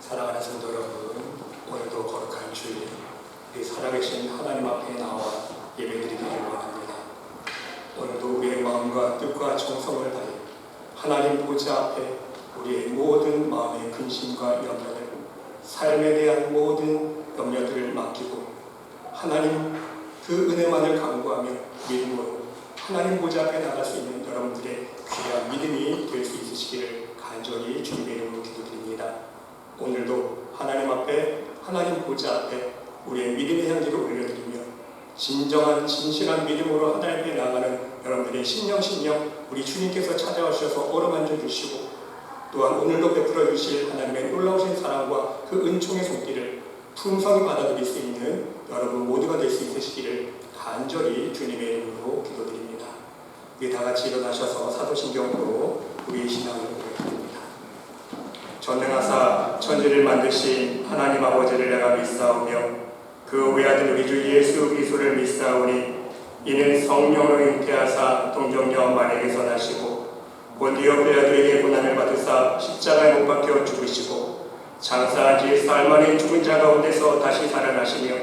사랑하는 성도 여러분, 오늘도 거룩한 주일, 우리 살아계신 하나님 앞에 나와 예배드리기를 원합니다. 오늘도 우리의 마음과 뜻과 정성을 다해 하나님 보좌 앞에 우리의 모든 마음의 근심과 염려들, 삶에 대한 모든 염려들을 맡기고 하나님 그 은혜만을 간구하며 믿음으로 하나님 보좌 앞에 나갈 수 있는 여러분들의 귀한 믿음이 될 수 있으시기를 간절히 주님의 이름으로 기도드립니다. 오늘도 하나님 앞에, 하나님 보좌 앞에 우리의 믿음의 향기를 올려드리며 진정한 진실한 믿음으로 하나님 앞에 나아가는 여러분들의 심령 우리 주님께서 찾아오셔서 어루만져 주시고 또한 오늘도 베풀어 주실 하나님의 놀라우신 사랑과 그 은총의 손길을 풍성히 받아들일 수 있는 여러분 모두가 될 수 있으시기를 간절히 주님의 이름으로 기도드립니다. 우리 다 같이 일어나셔서 사도신경으로 우리의 신앙을 고백합니다. 전능하사 천지를 만드신 하나님 아버지를 내가 믿사오며 그 외아들 우리 주 예수 그리스도를 믿사오니 이는 성령으로 잉태하사 동정녀 마리아에게서 나시고 본디오 빌라도에게 고난을 받으사 십자가에 못 박혀 죽으시고 장사한 지 사흘 만에 죽은 자 가운데서 다시 살아나시며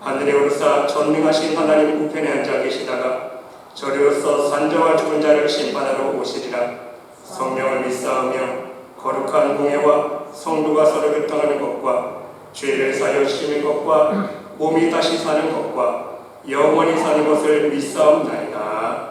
하늘에 오르사 전능하신 하나님 우편에 앉아 계시다가 저리로서 산자와 죽은 자를 심판하러 오시리라. 성령을 믿사오며 거룩한 공예와 성도가 서로 교통하는 것과 죄를 사여 씻는 것과 몸이 다시 사는 것과 영원히 사는 것을 믿사옵나이다.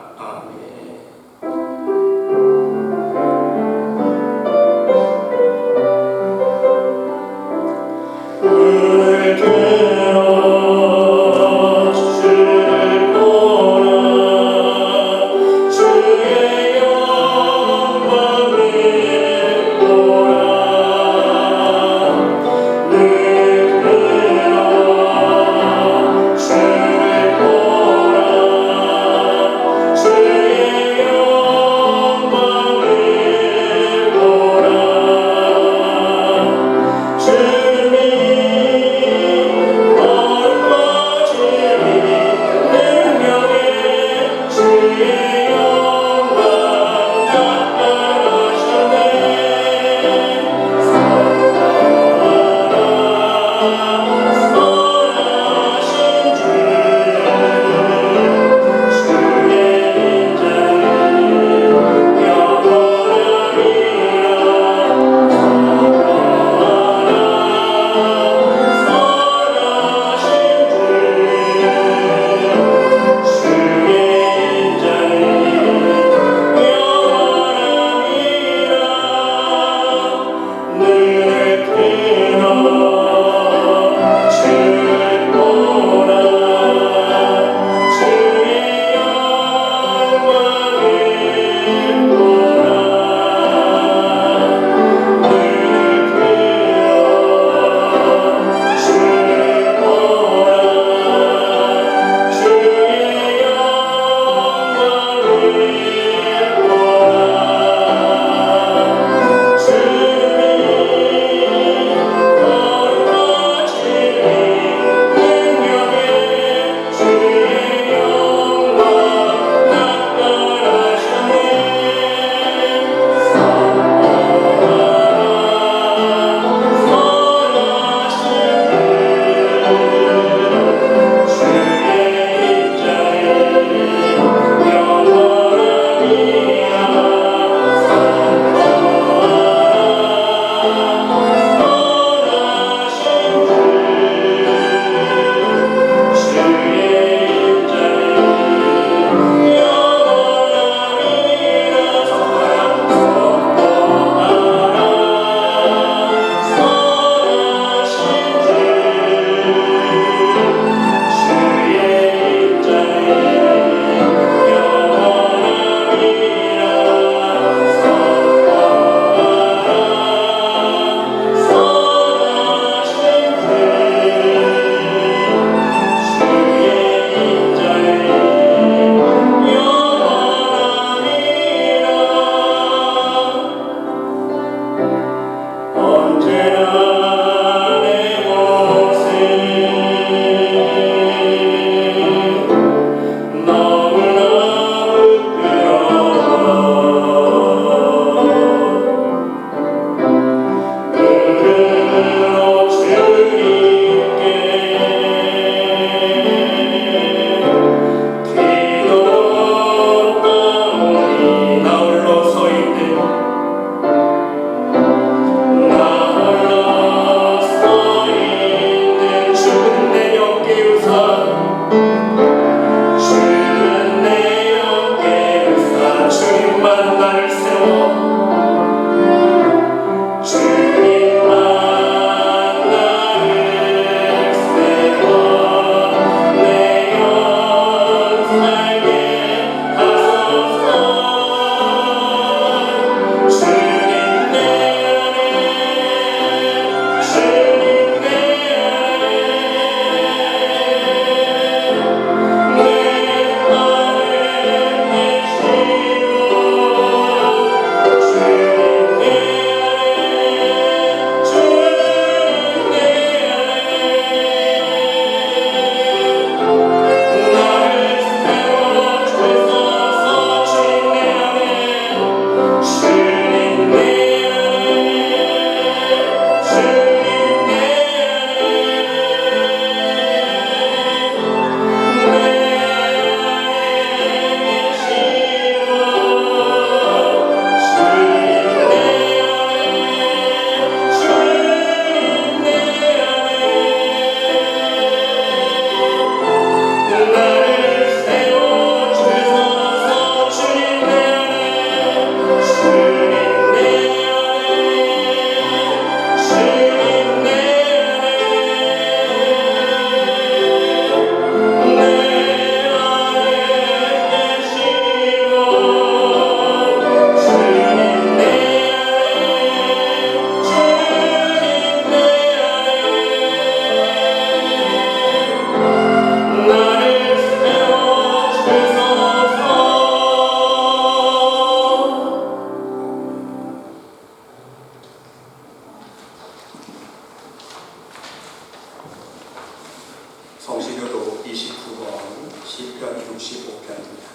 성시교독 29번 시편 65편입니다.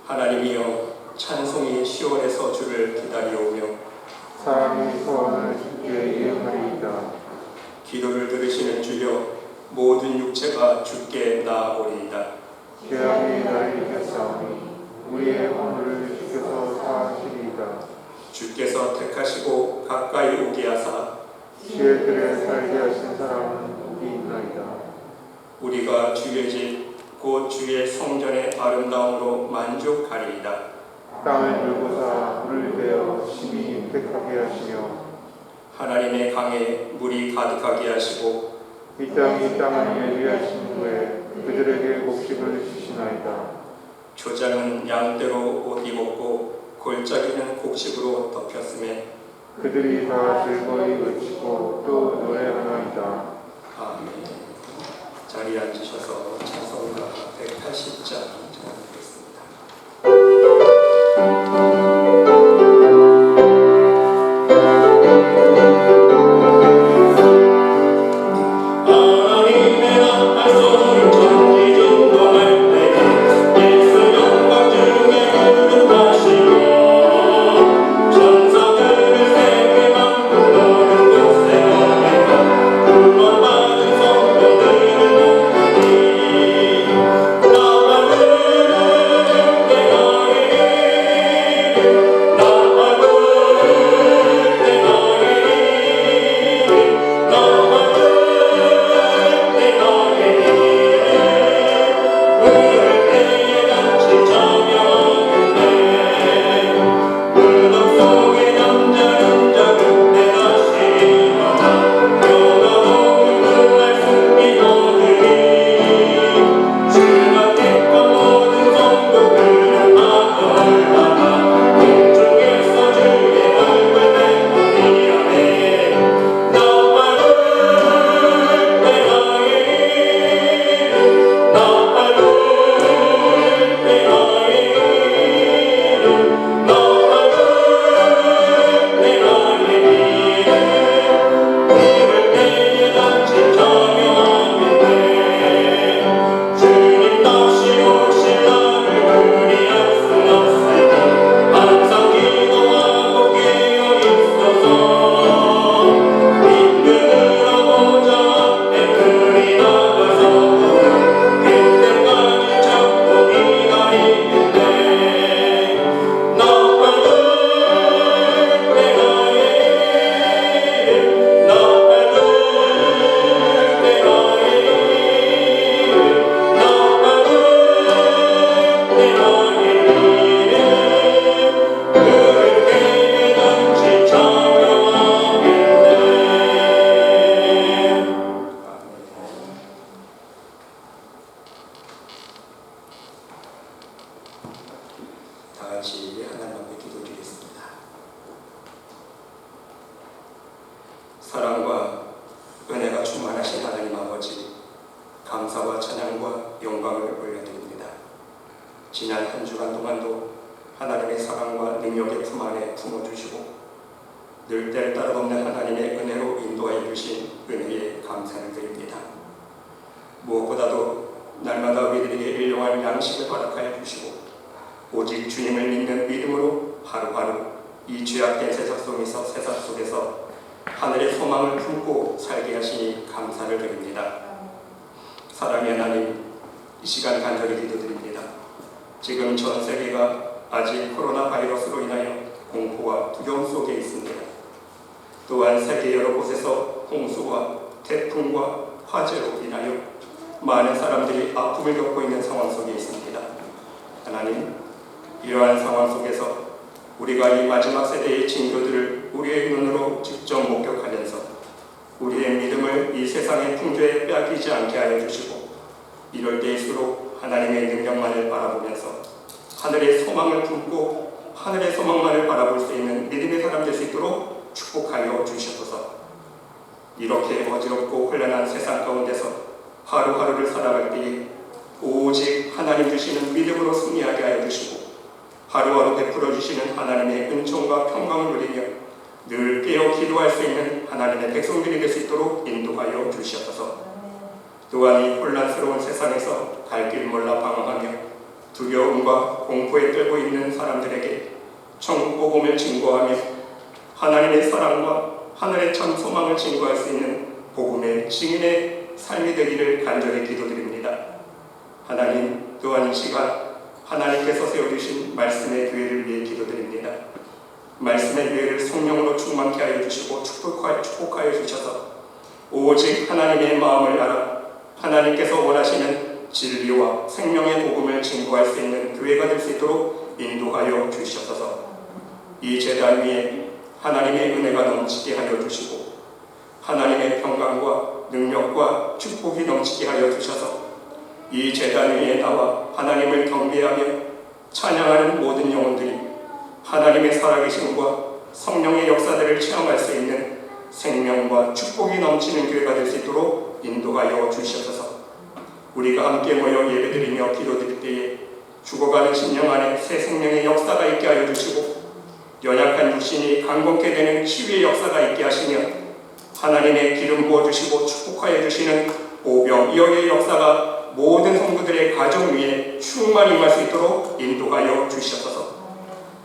하나님이여 찬송이 시온에서 주를 기다려오며 사람이 소원을 주께 예언하리이다. 기도를 들으시는 주여 모든 육체가 주께 나아오리이다. 죄악이 나를 이겼사오니 우리의 허물을 주께서 사하시리이다. 주께서 택하시고 가까이 오게 하사 지혜들에 살게 하신 사람은 복이 있나이다. 우리가 주의 집 곧 주의 성전의 아름다움으로 만족하리이다. 땅을 들고사 물을 베어 심히 택하게 하시며 하나님의 강에 물이 가득하게 하시고 이 땅이 땅을 예비하신 후에 그들에게 곡식을 주시나이다. 초장은 양떼로 옷 입었고 골짜기는 곡식으로 덮였음에 그들이 다 즐거이 외치고 또 노래하나이다. 아멘. 자리에 앉으셔서 찬송가 180장 전하겠습니다. 사랑과 은혜가 충만하신 하나님 아버지, 감사와 찬양과 영광을 올려드립니다. 지난 한 주간 동안도 하나님의 사랑과 능력의 품 안에 품어주시고 늘 때를 따라 없는 하나님의 은혜로 인도하여 주신 은혜에 감사를 드립니다. 무엇보다도 날마다 우리들에게 일용할 양식을 허락하여 주시고 오직 주님을 믿는 믿음으로 하루하루 이 죄악된 세상 속에서 하늘의 소망을 품고 살게 하시니 감사를 드립니다. 사랑의 하나님, 이 시간 간절히 기도드립니다. 지금 전 세계가 아직 코로나 바이러스로 인하여 공포와 두려움 속에 있습니다. 또한 세계 여러 곳에서 홍수와 태풍과 화재로 인하여 많은 사람들이 아픔을 겪고 있는 상황 속에 있습니다. 하나님, 이러한 상황 속에서 우리가 이 마지막 세대의 징조들을 우리의 눈으로 직접 목격하면서 우리의 믿음을 이 세상의 풍조에 빼앗기지 않게 하여 주시고, 이럴 때일수록 하나님의 능력만을 바라보면서 하늘의 소망을 품고 하늘의 소망만을 바라볼 수 있는 믿음의 사람 될 수 있도록 축복하여 주시옵소서. 이렇게 어지럽고 혼란한 세상 가운데서 하루하루를 살아갈 때에 오직 하나님 주시는 믿음으로 승리하게 하여 주시고, 하루하루 베풀어 주시는 하나님의 은총과 평강을 누리며 늘 깨어 기도할 수 있는 하나님의 백성들이 될 수 있도록 인도하여 주시옵소서. 또한 이 혼란스러운 세상에서 갈 길 몰라 방황하며 두려움과 공포에 떨고 있는 사람들에게 천국 복음을 증거하며 하나님의 사랑과 하늘의 참 소망을 증거할 수 있는 복음의 증인의 삶이 되기를 간절히 기도드립니다. 하나님, 또한 이 시간 하나님께서 세워주신 말씀의 교회를 위해 기도드립니다. 말씀의 교회를 성령으로 충만케 하여 주시고 축복하여 주셔서 오직 하나님의 마음을 알아 하나님께서 원하시는 진리와 생명의 복음을 증거할 수 있는 교회가 될 수 있도록 인도하여 주시옵소서. 이 제단 위에 하나님의 은혜가 넘치게 하여 주시고 하나님의 평강과 능력과 축복이 넘치게 하여 주셔서 이 제단 위에 나와 하나님을 경배하며 찬양하는 모든 영혼들이 하나님의 살아계심과 성령의 역사들을 체험할 수 있는 생명과 축복이 넘치는 교회가 될 수 있도록 인도하여 주시옵소서. 우리가 함께 모여 예배드리며 기도드릴 때에 죽어가는 심령 안에 새 생명의 역사가 있게 하여 주시고 연약한 육신이 강건케 되는 치유의 역사가 있게 하시며 하나님의 기름 부어주시고 축복하여 주시는 오병이어의 역사가 모든 성도들의 가정 위에 충만히 임할 수 있도록 인도하여 주시옵소서.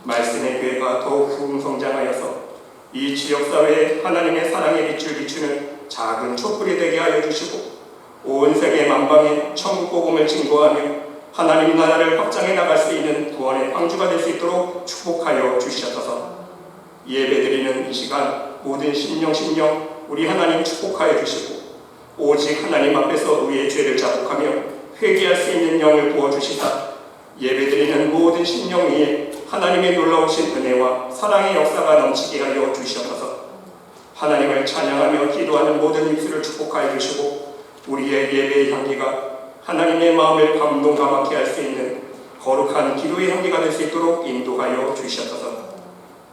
말씀의 교회가 더욱 부흥성장하여서 이 지역사회에 하나님의 사랑의 빛을 비추는 작은 촛불이 되게 하여 주시고 온 세계 만방에 천국 복음을 증거하며 하나님 나라를 확장해 나갈 수 있는 구원의 방주가 될 수 있도록 축복하여 주시옵소서. 예배드리는 이 시간 모든 심령 우리 하나님 축복하여 주시고 오직 하나님 앞에서 우리의 죄를 자복하며 회개할 수 있는 영을 부어주시사 예배드리는 모든 심령 위에 하나님의 놀라우신 은혜와 사랑의 역사가 넘치게 하여 주시옵소서. 하나님을 찬양하며 기도하는 모든 입술을 축복하여 주시고 우리의 예배의 향기가 하나님의 마음을 감동감하게 할 수 있는 거룩한 기도의 향기가 될 수 있도록 인도하여 주시옵소서.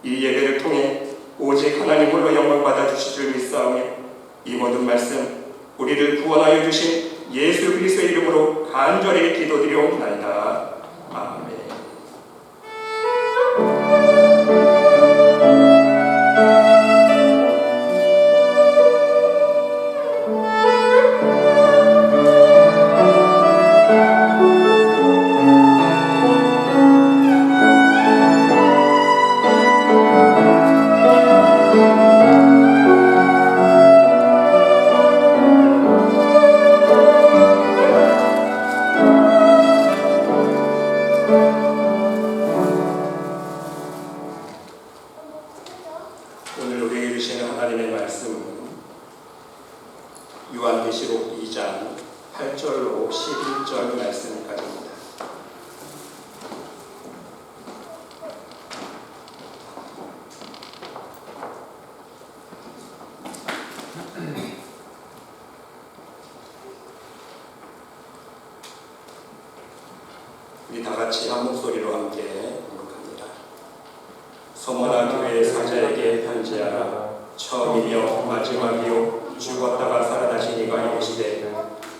이 예배를 통해 오직 하나님 홀로 영광 받아주실 줄 믿사오며 이 모든 말씀 우리를 구원하여 주신 예수 그리스도의 이름으로 간절히 기도드리옵나이다. 아멘. 오늘 우리에게 주시는 하나님의 말씀은 요한계시록 2장 8절로 11절 말씀까지입니다. 우리 다 같이 한 목소리로 함께 봉독합니다. 서머나 교회 사자에게 편지하라. 처음이며 마지막이요 죽었다가 살아나신 이가 이르시되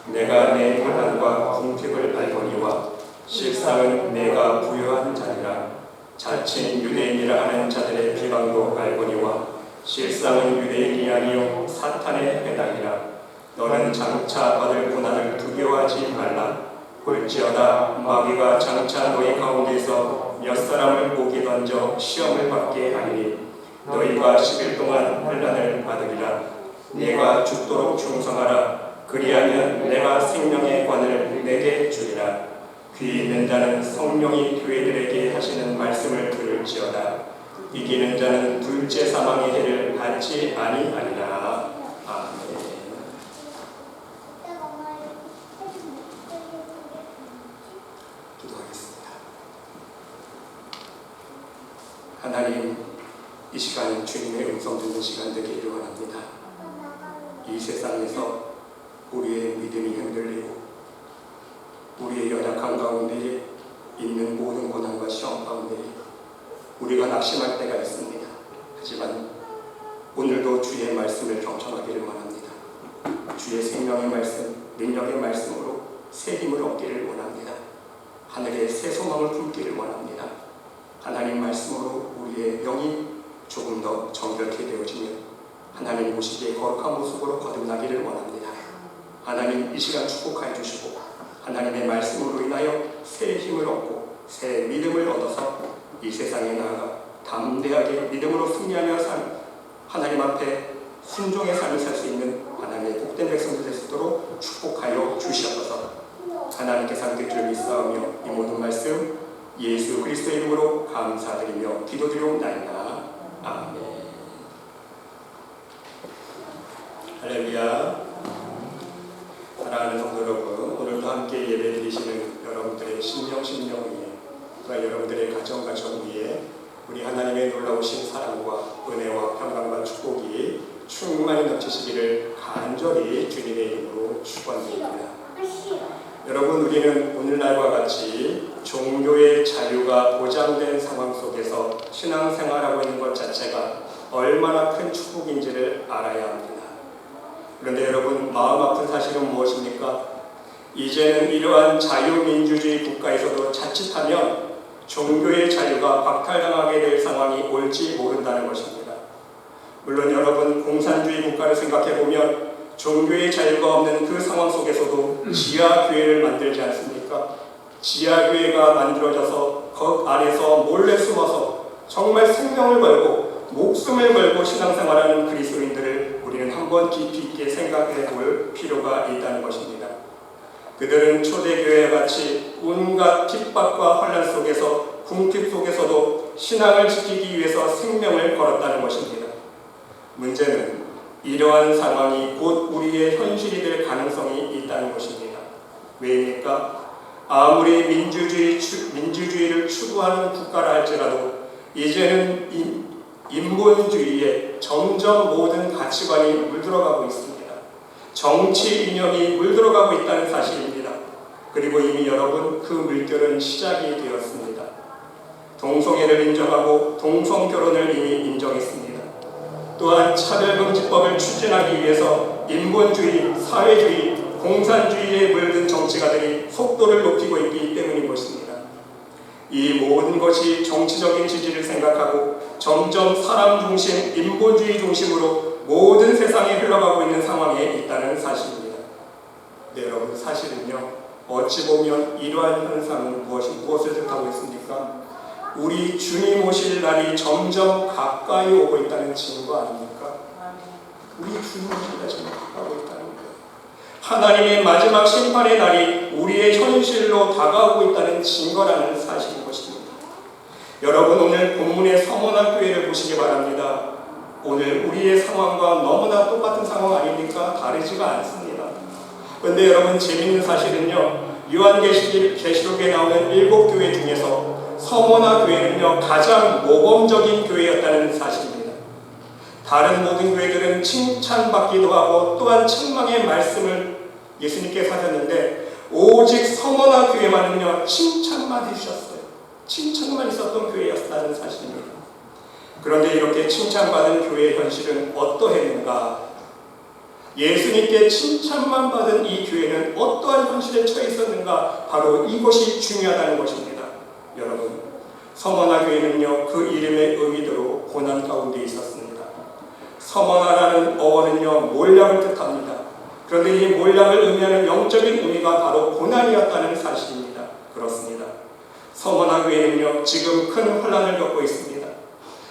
내가 내 환난과 궁핍을 알거니와 실상은 내가 부유한 자니라. 자칭 유대인이라 하는 자들의 비방도 알거니와 실상은 유대인이 아니요 사탄의 회당이라. 너는 장차 받을 고난을 두려워하지 말라. 볼지어다 마귀가 장차 너희 가운데서 몇 사람을 목에 던져 시험을 받게 하리니 너희가 10일 동안 환난을 받으리라. 네가 죽도록 충성하라. 그리하면 내가 생명의 관을 내게 주리라. 귀 있는 자는 성령이 교회들에게 하시는 말씀을 들을지어다. 이기는 자는 둘째 사망의 해를 받지 아니하리라. 아멘. 기도하겠습니다. 하나님, 이 시간 주님의 음성 듣는 시간 되기를 원합니다. 이 세상에서 우리의 믿음이 흔들리고 우리의 연약한 가운데 있는 모든 고난과 시험 가운데 우리가 낙심할 때가 있습니다. 하지만 오늘도 주의 말씀을 경청하기를 원합니다. 주의 생명의 말씀, 능력의 말씀으로 새 힘을 얻기를 원합니다. 하늘에 새 소망을 품기를 원합니다. 하나님 말씀으로 우리의 영이 조금 더 정결케 되어지며 하나님 보시기에 거룩한 모습으로 거듭나기를 원합니다. 하나님 이 시간 축복하여 주시고 하나님의 말씀으로 인하여 새 힘을 얻고 새 믿음을 얻어서 이 세상에 나아가 담대하게 믿음으로 승리하며 하나님 앞에 순종의 삶을 살 수 있는 하나님의 복된 백성들 될 수 있도록 축복하여 주시옵소서. 하나님께서 함께 주를 믿사오며 이 모든 말씀 예수 그리스도의 이름으로 감사드리며 기도드리옵나이다. 아멘. 할렐루야. 사랑하는 성도 여러분, 오늘도 함께 예배드리시는 여러분들의 심령 위에 또한 여러분들의 가정 위에 우리 하나님의 놀라우신 사랑과 은혜와 평강과 축복이 충만히 넘치시기를 간절히 주님의 이름으로 축원드립니다. 여러분, 우리는 오늘날과 같이 종교의 자유가 보장된 상황 속에서 신앙생활하고 있는 것 자체가 얼마나 큰 축복인지를 알아야 합니다. 그런데 여러분, 마음 아픈 사실은 무엇입니까? 이제는 이러한 자유민주주의 국가에서도 자칫하면 종교의 자유가 박탈당하게 될 상황이 올지 모른다는 것입니다. 물론 여러분, 공산주의 국가를 생각해보면 종교의 자유가 없는 그 상황 속에서도 지하교회를 만들지 않습니까? 지하교회가 만들어져서 그 안에서 몰래 숨어서 정말 생명을 걸고 목숨을 걸고 신앙생활하는 그리스도인들을 우리는 한번 깊이 있게 생각해 볼 필요가 있다는 것입니다. 그들은 초대교회와 같이 온갖 핍박과 환난 속에서 궁핍 속에서도 신앙을 지키기 위해서 생명을 걸었다는 것입니다. 문제는 이러한 상황이 곧 우리의 현실이 될 가능성이 있다는 것입니다. 왜입니까? 아무리 민주주의를 추구하는 국가라 할지라도 이제는 인본주의에 점점 모든 가치관이 물들어가고 있습니다. 정치 이념이 물들어가고 있다는 사실입니다. 그리고 이미 여러분, 그 물결은 시작이 되었습니다. 동성애를 인정하고 동성결혼을 이미 인정했습니다. 또한 차별금지법을 추진하기 위해서 인본주의, 사회주의, 공산주의에 물든 정치가들이 속도를 높이고 있기 때문인 것입니다. 이 모든 것이 정치적인 지지를 생각하고 점점 사람 중심, 인본주의 중심으로 모든 세상에 흘러가고 있는 상황에 있다는 사실입니다. 네, 여러분, 사실은요, 어찌 보면 이러한 현상은 무엇을 뜻하고 있습니까? 우리 주님 오실 날이 점점 가까이 오고 있다는 증거 아닙니까? 우리 주님 오실 날이 점점 가까이 오고 있다는 거예요. 하나님의 마지막 심판의 날이 우리의 현실로 다가오고 있다는 증거라는 사실인 것입니다. 여러분, 오늘 본문의 서머나 교회를 보시기 바랍니다. 오늘 우리의 상황과 너무나 똑같은 상황 아닙니까? 다르지가 않습니다. 그런데 여러분, 재밌는 사실은요, 요한계시록에 나오는 7교회 중에서 서머나 교회는요, 가장 모범적인 교회였다는 사실입니다. 다른 모든 교회들은 칭찬받기도 하고 또한 책망의 말씀을 예수님께 하셨는데 오직 서머나 교회만은요, 칭찬만 해주셨어요. 칭찬만 있었던 교회였다는 사실입니다. 그런데 이렇게 칭찬받은 교회의 현실은 어떠했는가? 예수님께 칭찬만 받은 이 교회는 어떠한 현실에 처해 있었는가? 바로 이것이 중요하다는 것입니다. 여러분, 서머나 교회는요, 그 이름의 의미대로 고난 가운데 있었습니다. 서머나라는 어원은요, 몰락을 뜻합니다. 그런데 이 몰락을 의미하는 영적인 의미가 바로 고난이었다는 사실입니다. 그렇습니다. 서머나 교회는요, 지금 큰 혼란을 겪고 있습니다.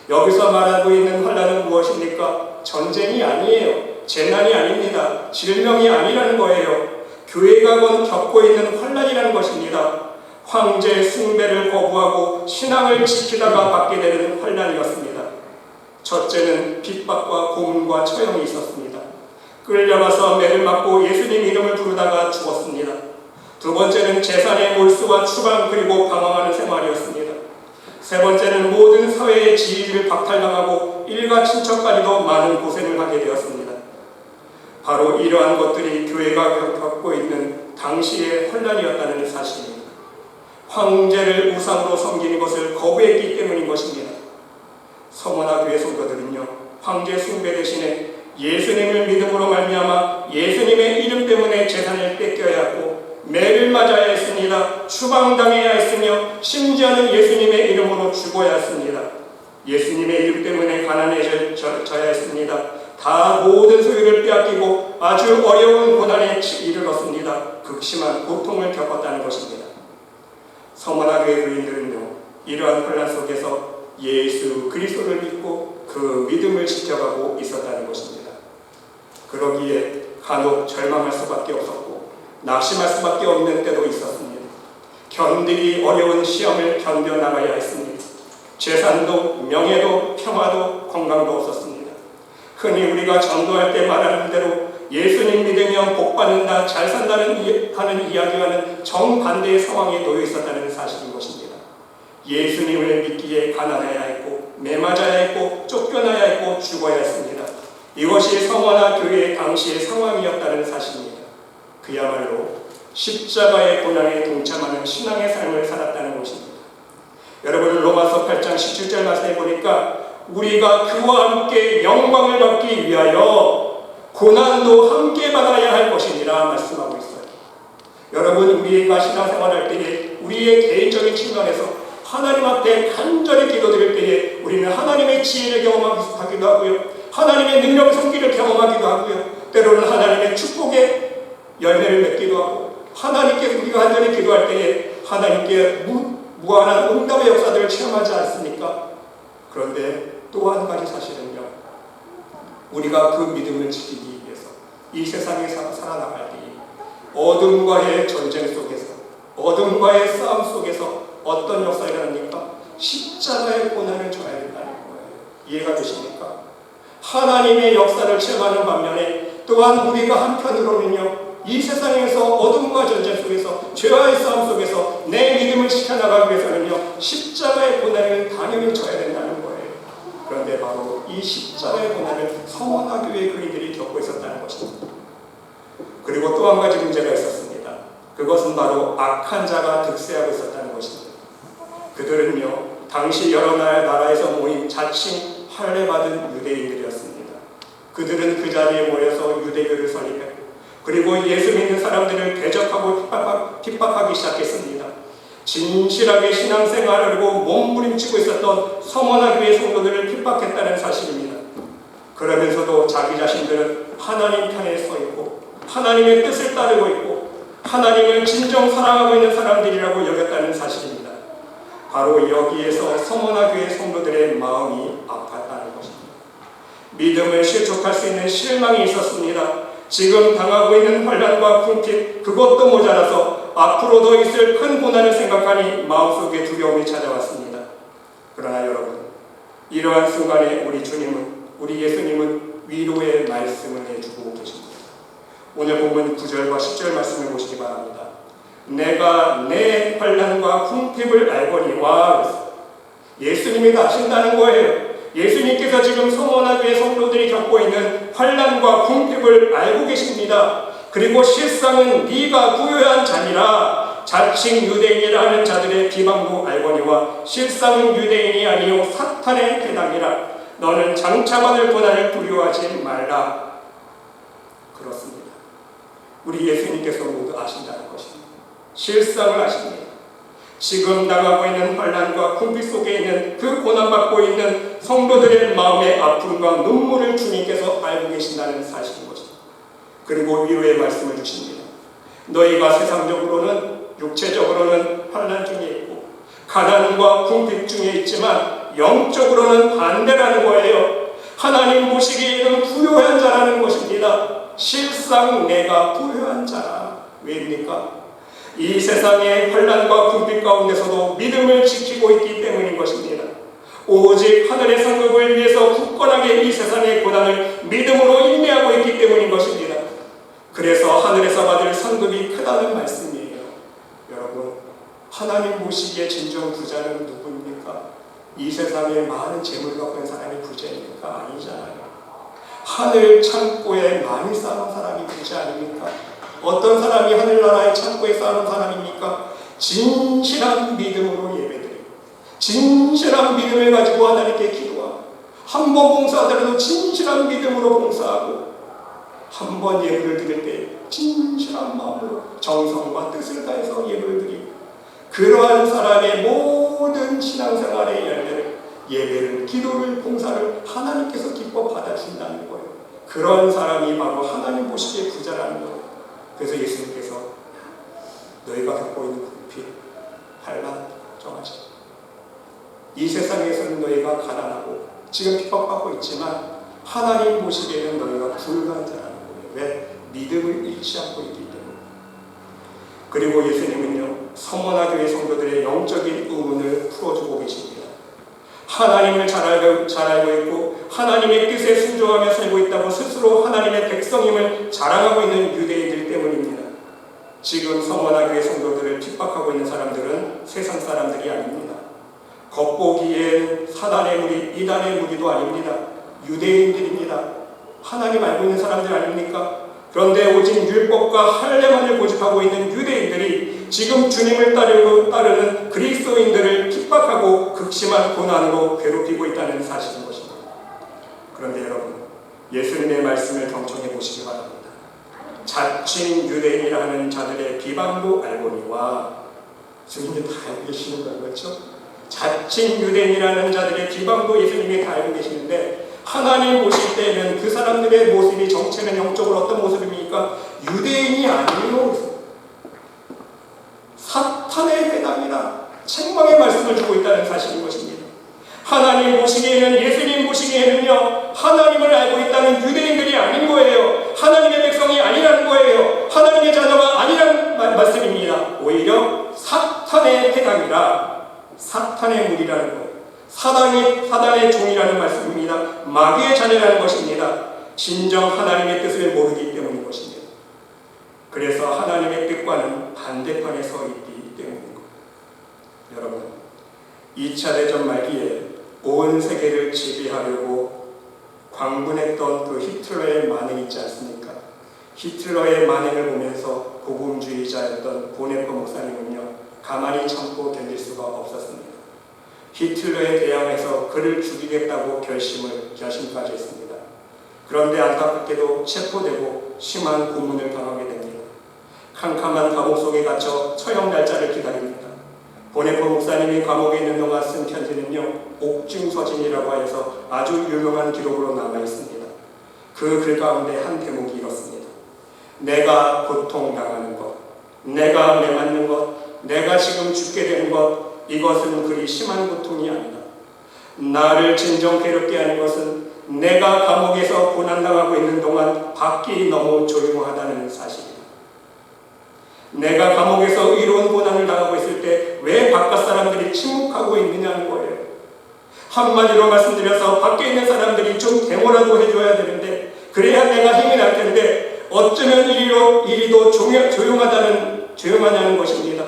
여기서 말하고 있는 혼란은 무엇입니까? 전쟁이 아니에요. 재난이 아닙니다. 질병이 아니라는 거예요. 교회가 겪고 있는 혼란이라는 것입니다. 황제 숭배를 거부하고 신앙을 지키다가 받게 되는 혼란이었습니다. 첫째는 핍박과 고문과 처형이 있었습니다. 끌려가서 매를 맞고 예수님 이름을 부르다가 죽었습니다. 두 번째는 재산의 몰수와 추방 그리고 방황하는 생활이었습니다. 세 번째는 모든 사회의 지위를 박탈당하고 일가 친척까지도 많은 고생을 하게 되었습니다. 바로 이러한 것들이 교회가 겪고 있는 당시의 혼란이었다는 사실입니다. 황제를 우상으로 섬기는 것을 거부했기 때문인 것입니다. 서머나 교회 성도들은요, 황제 숭배 대신에 예수님을 믿음으로 말미암아 예수님의 이름 때문에 재산을 뺏겨야 했고 매를 맞아야 했습니다. 추방당해야 했으며 심지어는 예수님의 이름으로 죽어야 했습니다. 예수님의 이름 때문에 가난해져야 했습니다. 다 모든 소유를 빼앗기고 아주 어려운 고난에 이르렀습니다. 극심한 고통을 겪었다는 것입니다. 서머나 교회 교인들은요, 이러한 혼란 속에서 예수 그리스도를 믿고 그 믿음을 지켜가고 있었다는 것입니다. 그러기에 간혹 절망할 수밖에 없었고 낙심할 수밖에 없는 때도 있었습니다. 견디기 어려운 시험을 견뎌나가야 했습니다. 재산도 명예도 평화도 건강도 없었습니다. 흔히 우리가 전도할 때 말하는 대로 예수님 믿으면 복받는다, 잘 산다는 하는 이야기와는 정반대의 상황에 놓여 있었다는 사실인 것입니다. 예수님을 믿기에 가난해야 했고 매맞아야 했고 쫓겨나야 했고 죽어야 했습니다. 이것이 서머나 교회의 당시의 상황이었다는 사실입니다. 그야말로 십자가의 고난에 동참하는 신앙의 삶을 살았다는 것입니다. 여러분, 로마서 8장 17절 말씀해 보니까 우리가 그와 함께 영광을 받기 위하여 고난도 함께 받아야 할 것이니라 말씀하고 있어요. 여러분, 우리가 신앙생활할 때에 우리의 개인적인 측면에서 하나님 앞에 간절히 기도드릴 때에 우리는 하나님의 지혜를 경험하기도 하고요, 하나님의 능력의 손길을 경험하기도 하고요, 때로는 하나님의 축복의 열매를 맺기도 하고, 하나님께 우리가 간절히 기도할 때에 하나님께 무한한 응답의 역사들을 체험하지 않습니까? 그런데 또 한 가지 사실은요, 우리가 그 믿음을 지키기 위해서 이 세상에 살아나갈 때에 어둠과의 전쟁 속에서, 어둠과의 싸움 속에서 어떤 역사가 일어납니까? 십자가의 고난을 져야 된다는 거예요. 이해가 되십니까? 하나님의 역사를 체험하는 반면에 또한 우리가 한편으로는요, 이 세상에서 어둠과 전쟁 속에서 죄와의 싸움 속에서 내 믿음을 지켜나가기 위해서는요, 십자가의 고난을 당연히 져야 된다는 거예요. 그런데 바로 이 십자가의 고난을 서머나 교회 교인들이 겪고 있었다는 것입니다. 그리고 또 한 가지 문제가 있었습니다. 그것은 바로 악한 자가 득세하고 있었다는 것입니다. 그들은요, 당시 여러 나라에서 모인 자칭 할례받은 유대인들이었습니다. 그들은 그 자리에 모여서 유대교를 설립했고, 그리고 예수 믿는 사람들을 대적하고 핍박하기 시작했습니다. 진실하게 신앙생활을 하고 몸부림치고 있었던 서머나 교회 성도들을 핍박했다는 사실입니다. 그러면서도 자기 자신들은 하나님 편에 서 있고 하나님의 뜻을 따르고 있고 하나님을 진정 사랑하고 있는 사람들이라고 여겼다는 사실입니다. 바로 여기에서 서머나 교회 성도들의 마음이 아팠다는 것입니다. 믿음을 실족할 수 있는 실망이 있었습니다. 지금 당하고 있는 환난과 궁핍, 그것도 모자라서 앞으로 더 있을 큰 고난을 생각하니 마음속에 두려움이 찾아왔습니다. 그러나 여러분, 이러한 순간에 우리 예수님은 위로의 말씀을 해주고 계십니다. 오늘 본문 9절과 10절 말씀을 보시기 바랍니다. 내가 내 환난과 궁핍을 알거니와, 예수님이 다 아신다는 거예요. 예수님께서 지금 서머나 교회 성도들이 겪고 있는 환난과 궁핍을 알고 계십니다. 그리고 실상은 네가 부요한 자니라, 자칭 유대인이라 하는 자들의 비방도 알거니와 실상은 유대인이 아니요 사탄의 대당이라. 너는 장차받을 고난을 두려워하지 말라. 그렇습니다. 우리 예수님께서 모두 아신다는 것입니다. 실상을 아십니다. 지금 당하고 있는 환난과 궁핍 속에 있는 그 고난받고 있는 성도들의 마음의 아픔과 눈물을 주님께서 알고 계신다는 사실인 것입니다. 그리고 위로의 말씀을 주십니다. 너희가 세상적으로는 육체적으로는 환난 중에 있고 가난과 궁핍 중에 있지만 영적으로는 반대라는 거예요. 하나님 보시기에는 부요한 자라는 것입니다. 실상 내가 부요한 자라. 왜입니까? 이 세상의 환난과 궁핍 가운데서도 믿음을 지키고 있기 때문인 것입니다. 오직 하늘의 상급을 위해서 굳건하게 이 세상의 고난을 믿음으로 인내하고 있기 때문인 것입니다. 그래서 하늘에서 받을 상급이 크다는 말씀이에요. 여러분, 하나님 보시기에 진정 부자는 누구입니까? 이 세상에 많은 재물을 갖고 있는 사람이 부자입니까? 아니잖아요. 하늘 창고에 많이 쌓은 사람이 부자 아닙니까? 어떤 사람이 하늘나라의 창고에 쌓은 사람입니까? 진실한 믿음으로 예배드리고 진실한 믿음을 가지고 하나님께 기도하고 한 번 봉사하더라도 진실한 믿음으로 봉사하고 한 번 예배를 드릴 때 진실한 마음으로 정성과 뜻을 다해서 예배를 드리고 그러한 사람의 모든 신앙생활의 열매를 예배를, 기도를, 봉사를 하나님께서 기뻐 받아주신다는 거예요. 그런 사람이 바로 하나님 보시기에 부자라는 거예요. 그래서 예수님께서 너희가 겪고 있는 궁핍, 환난 걱정하지 마. 이 세상에서는 너희가 가난하고 지금 핍박받고 있지만 하나님 보시기에는 너희가 부유한 자라는 거예요. 왜? 믿음을 잃지 않고 있기 때문에. 그리고 예수님은요, 서머나 교회 성도들의 영적인 의문을 풀어주고 계십니다. 하나님을 잘 알고 있고 하나님의 뜻에 순종하며 살고 있다고 스스로 하나님의 백성임을 자랑하고 있는 유대인들 때문입니다. 지금 서머나 교회 성도들을 핍박하고 있는 사람들은 세상 사람들이 아닙니다. 겉보기엔 사단의 무리, 이단의 무리도 아닙니다. 유대인들입니다. 하나님 알고 있는 사람들 아닙니까? 그런데 오직 율법과 할례만을 고집하고 있는 유대인들이 지금 주님을 따르는 그리스도인들을 핍박하고 극심한 고난으로 괴롭히고 있다는 사실인 것입니다. 그런데 여러분, 예수님의 말씀을 경청해 보시기 바랍니다. 자칭 유대인이라 하는 자들의 비방도 알거니와, 주님이 다 알고 계시는 거 그렇죠? 자칭 유대인이라는 자들의 비방도 예수님이 다 알고 계시는데 하나님 보실 때에는 그 사람들의 모습이 정체는 영적으로 어떤 모습입니까? 유대인이 아니요, 사탄의 회당이라 책망의 말씀을 주고 있다는 사실인 것입니다. 하나님 보시기에는, 예수님 보시기에는요, 하나님을 알고 있다는 유대인들이 아닌 거예요. 하나님의 백성이 아니라는 거예요. 하나님의 자녀가 아니라는 말씀입니다. 오히려 사탄의 회당이라, 사탄의 무리라는 거예요. 사단의 종이라는 말씀입니다. 마귀의 자녀라는 것입니다. 진정 하나님의 뜻을 모르기 때문인 것입니다. 그래서 하나님의 뜻과는 반대편에 서 있기 때문인 겁니다. 여러분, 2차 대전 말기에 온 세계를 지배하려고 광분했던 그 히틀러의 만행 있지 않습니까? 히틀러의 만행을 보면서 복음주의자였던 보네퍼 목사님은요, 가만히 참고 견딜 수가 없었습니다. 히틀러에 대항해서 그를 죽이겠다고 결심까지 했습니다. 그런데 안타깝게도 체포되고 심한 고문을 당하게 됩니다. 캄캄한 감옥 속에 갇혀 처형 날짜를 기다립니다. 보네퍼 목사님이 감옥에 있는 동안 쓴 편지는요, 옥중서진이라고 하여서 아주 유명한 기록으로 남아 있습니다. 그 글 가운데 한 대목이 이렇습니다. 내가 고통당하는 것, 내가 매맞는 것, 내가 지금 죽게 되는 것, 이것은 그리 심한 고통이 아니다. 나를 진정 괴롭게 하는 것은 내가 감옥에서 고난당하고 있는 동안 밖이 너무 조용하다는 사실이다. 내가 감옥에서 의로운 고난을 당하고 있을 때 왜 바깥 사람들이 침묵하고 있느냐는 거예요. 한마디로 말씀드려서 밖에 있는 사람들이 좀 데모라도 해줘야 되는데, 그래야 내가 힘이 날 텐데 어쩌면 이리도 조용하냐는 것입니다.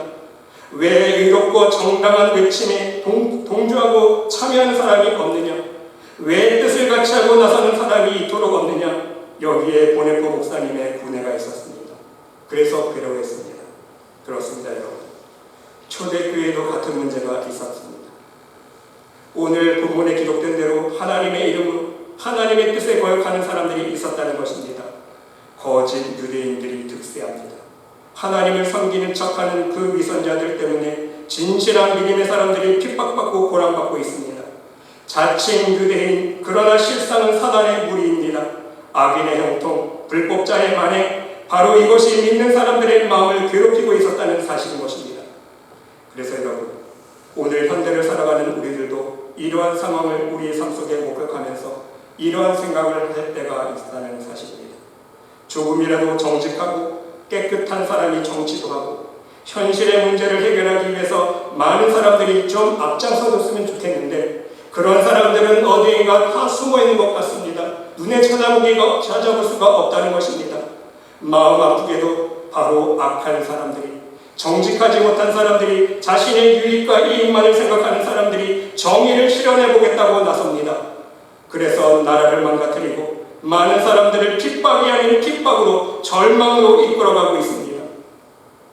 왜 의롭고 정당한 외침에 동조하고 참여하는 사람이 없느냐? 왜 뜻을 같이 하고 나서는 사람이 이토록 없느냐? 여기에 보네퍼 목사님의 구애가 있었습니다. 그래서 괴로워했습니다. 그렇습니다, 여러분. 초대교회도 같은 문제가 있었습니다. 오늘 본문에 기록된 대로 하나님의 이름으로 하나님의 뜻에 거역하는 사람들이 있었다는 것입니다. 거짓 유대인들이 득세합니다. 하나님을 섬기는 척하는 그 위선자들 때문에 진실한 믿음의 사람들이 핍박받고 고난받고 있습니다. 자칭 유대인, 그러나 실상은 사단의 무리입니다. 악인의 형통, 불법자의 만행, 바로 이것이 믿는 사람들의 마음을 괴롭히고 있었다는 사실인 것입니다. 그래서 여러분, 오늘 현대를 살아가는 우리들도 이러한 상황을 우리의 삶 속에 목격하면서 이러한 생각을 할 때가 있다는 사실입니다. 조금이라도 정직하고 깨끗한 사람이 정치도 하고 현실의 문제를 해결하기 위해서 많은 사람들이 좀 앞장서줬으면 좋겠는데 그런 사람들은 어디인가 다 숨어있는 것 같습니다. 눈에 찾아볼 수가 없다는 것입니다. 마음 아프게도 바로 악한 사람들이, 정직하지 못한 사람들이, 자신의 유익과 이익만을 생각하는 사람들이 정의를 실현해보겠다고 나섭니다. 그래서 나라를 망가뜨리고 많은 사람들을 핍박이 아닌 핍박으로, 절망으로 이끌어가고 있습니다.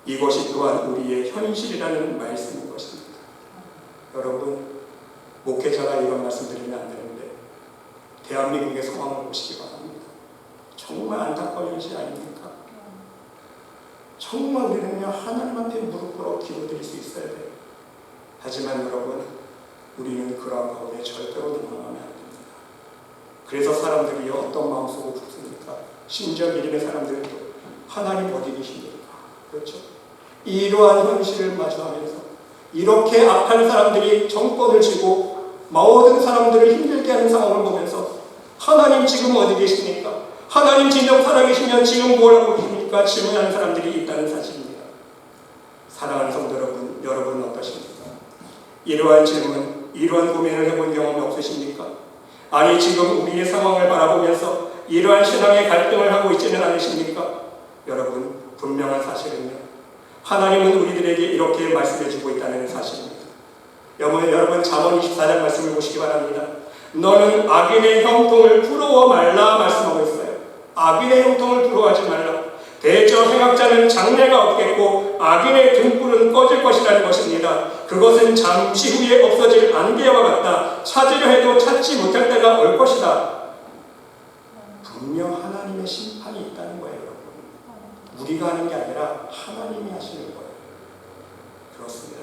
이것이 또한 우리의 현실이라는 말씀인 것입니다. 여러분, 목회자가 이런 말씀드리면 안 되는데 대한민국의 상황을 보시기 바랍니다. 정말 안타까운 현실 아닙니까? 정말 우리는요, 하나님 앞에 무릎 꿇어 기도드릴 수 있어야 돼요. 하지만 여러분, 우리는 그러한 가운데 절대로 넘어가면 안 됩니다. 그래서 사람들이 어떤 마음속으로 죽습니까? 심지어 믿음의 사람들도 하나님 어디 계십니까? 그렇죠? 이러한 현실을 마주하면서 이렇게 악한 사람들이 정권을 쥐고 모든 사람들을 힘들게 하는 상황을 보면서 하나님 지금 어디 계십니까? 하나님 진정 살아계시면 지금 뭘 하고 계십니까? 질문하는 사람들이 있다는 사실입니다. 사랑하는 성도 여러분, 여러분은 어떠십니까? 이러한 질문, 이러한 고민을 해본 경험이 없으십니까? 아니 지금 우리의 상황을 바라보면서 이러한 신앙의 갈등을 하고 있지는 않으십니까? 여러분, 분명한 사실은요, 하나님은 우리들에게 이렇게 말씀해주고 있다는 사실입니다. 여러분 잠언 24장 말씀을 보시기 바랍니다. 너는 악인의 형통을 부러워 말라 말씀하고 있어요. 악인의 형통을 부러워하지 말라. 대저 행악자는 장래가 없겠고 악인의 등불은 꺼질 것이라는 것입니다. 그것은 잠시 후에 없어질 안개와 같다. 찾으려 해도 찾지 못할 때가 올 것이다. 분명 하나님의 심판이 있다는 거예요. 여러분. 우리가 하는 게 아니라 하나님이 하시는 거예요. 그렇습니다.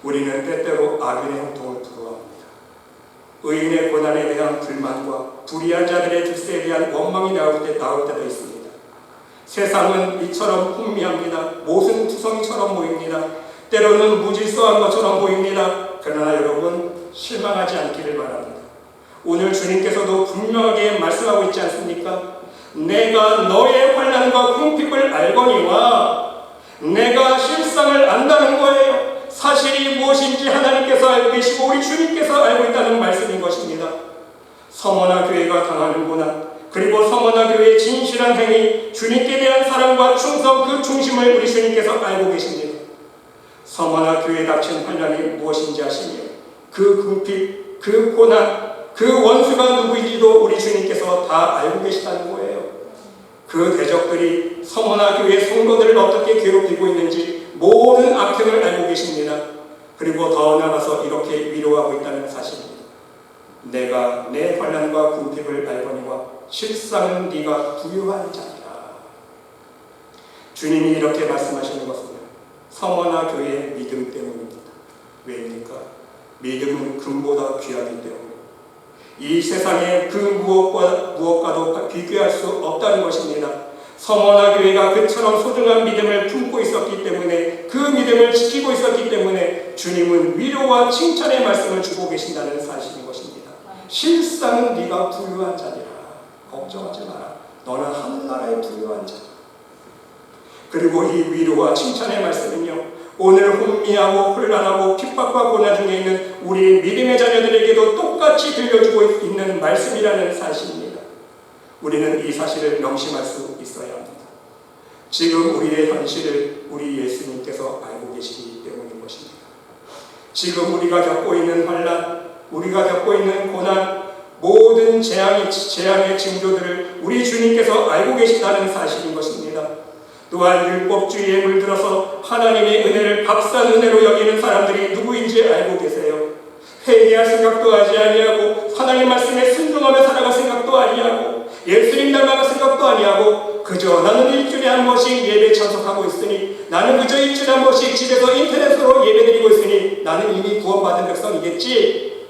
우리는 때때로 악인의 형통을 부러워합니다. 의인의 고난에 대한 불만과 불의한 자들의 득세에 대한 원망이 나올 때도 있습니다. 세상은 이처럼 혼미합니다. 못은 투성이처럼 보입니다. 때로는 무질서한 것처럼 보입니다. 그러나 여러분, 실망하지 않기를 바랍니다. 오늘 주님께서도 분명하게 말씀하고 있지 않습니까? 내가 너의 환난과 궁핍을 알거니와, 내가 실상을 안다는 거예요. 사실이 무엇인지 하나님께서 알고 계시고 우리 주님께서 알고 있다는 말씀인 것입니다. 서머나 교회가 당하는 고난, 그리고 서머나 교회의 진실한 행위, 주님께 대한 사랑과 충성, 그 중심을 우리 주님께서 알고 계십니다. 서머나 교회에 닥친 환난이 무엇인지 아시며 그 궁핍, 그 고난, 그 원수가 누구인지도 우리 주님께서 다 알고 계시다는 거예요. 그 대적들이 서머나 교회 성도들을 어떻게 괴롭히고 있는지 모든 악행을 알고 계십니다. 그리고 더 나아가서 이렇게 위로하고 있다는 사실입니다. 내가 내 환난과 궁핍을 알거니와 실상은 네가 부유한 자니라. 주님이 이렇게 말씀하시는 것은 서머나 교회의 믿음 때문입니다. 왜입니까? 믿음은 금보다 귀하기 때문에 이 세상에 그 무엇과도 비교할 수 없다는 것입니다. 서머나 교회가 그처럼 소중한 믿음을 품고 있었기 때문에, 그 믿음을 지키고 있었기 때문에 주님은 위로와 칭찬의 말씀을 주고 계신다는 사실인 것입니다. 실상은 네가 부유한 자니라. 걱정하지 마라. 너는 하늘나라의 부유한 자. 그리고 이 위로와 칭찬의 말씀은요, 오늘 혼미하고 혼란하고 핍박과 고난 중에 있는 우리 믿음의 자녀들에게도 똑같이 들려주고 있는 말씀이라는 사실입니다. 우리는 이 사실을 명심할 수 있어야 합니다. 지금 우리의 현실을 우리 예수님께서 알고 계시기 때문인 것입니다. 지금 우리가 겪고 있는 환난, 우리가 겪고 있는 고난, 모든 재앙의 징조들을 우리 주님께서 알고 계시다는 사실인 것입니다. 또한 율법주의에 물들어서 하나님의 은혜를 값싼 은혜로 여기는 사람들이 누구인지 알고 계세요. 회개할 생각도 하지 아니하고 하나님 말씀에 순종하며 살아갈 생각도 아니하고 예수님 닮아갈 생각도 아니하고 그저 나는 일주일에 한 번씩 예배 참석하고 있으니, 나는 그저 일주일에 한 번씩 집에서 인터넷으로 예배드리고 있으니 나는 이미 구원받은 백성이겠지.